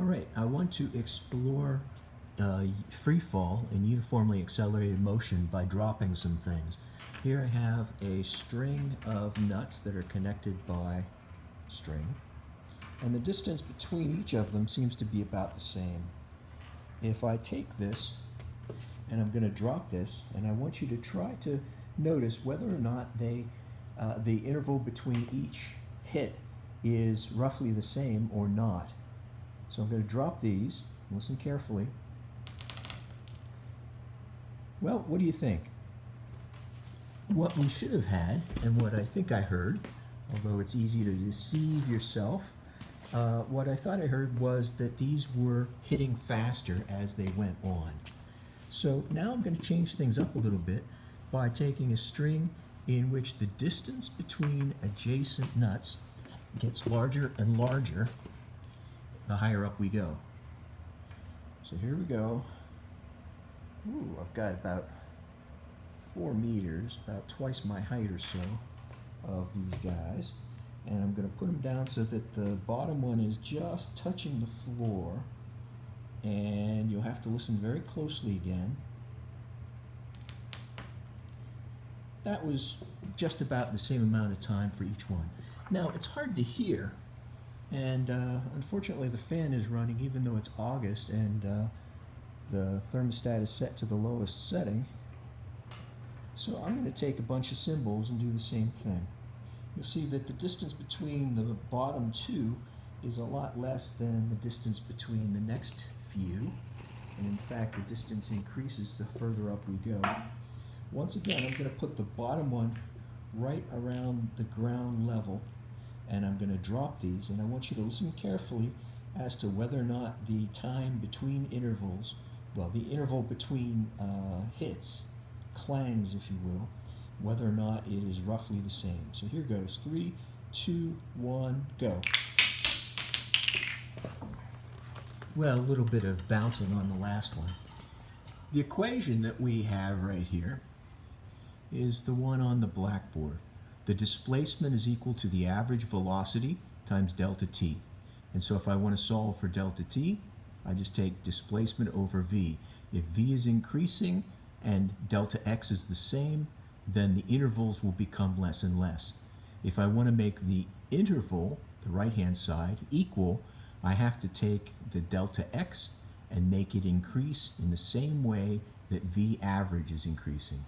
All right, I want to explore free fall and uniformly accelerated motion by dropping some things. Here I have a string of nuts that are connected by string, and the distance between each of them seems to be about the same. If I take this and I'm going to drop this, and I want you to try to notice whether or not the interval between each hit is roughly the same or not. So I'm going to drop these. Listen carefully. Well, what do you think? What we should have had, and what I think I heard, although it's easy to deceive yourself, what I thought I heard was that these were hitting faster as they went on. So now I'm going to change things up a little bit by taking a string in which the distance between adjacent nuts gets larger and larger the higher up we go. So here we go. Ooh, I've got about 4 meters, about twice my height or so of these guys. And I'm going to put them down so that the bottom one is just touching the floor. And you'll have to listen very closely again. That was just about the same amount of time for each one. Now, it's hard to hear. And unfortunately, the fan is running even though it's August and the thermostat is set to the lowest setting. So I'm going to take a bunch of cymbals and do the same thing. You'll see that the distance between the bottom two is a lot less than the distance between the next few. And in fact, the distance increases the further up we go. Once again, I'm going to put the bottom one right around the ground level. And I'm going to drop these, and I want you to listen carefully as to whether or not the time between intervals, well, the interval between hits, clangs, if you will, whether or not it is roughly the same. So here goes. 3, 2, 1, go. Well, a little bit of bouncing on the last one. The equation that we have right here is the one on the blackboard. The displacement is equal to the average velocity times delta t. And so if I want to solve for delta t, I just take displacement over v. If v is increasing and delta x is the same, then the intervals will become less and less. If I want to make the interval, the right-hand side, equal, I have to take the delta x and make it increase in the same way that v average is increasing.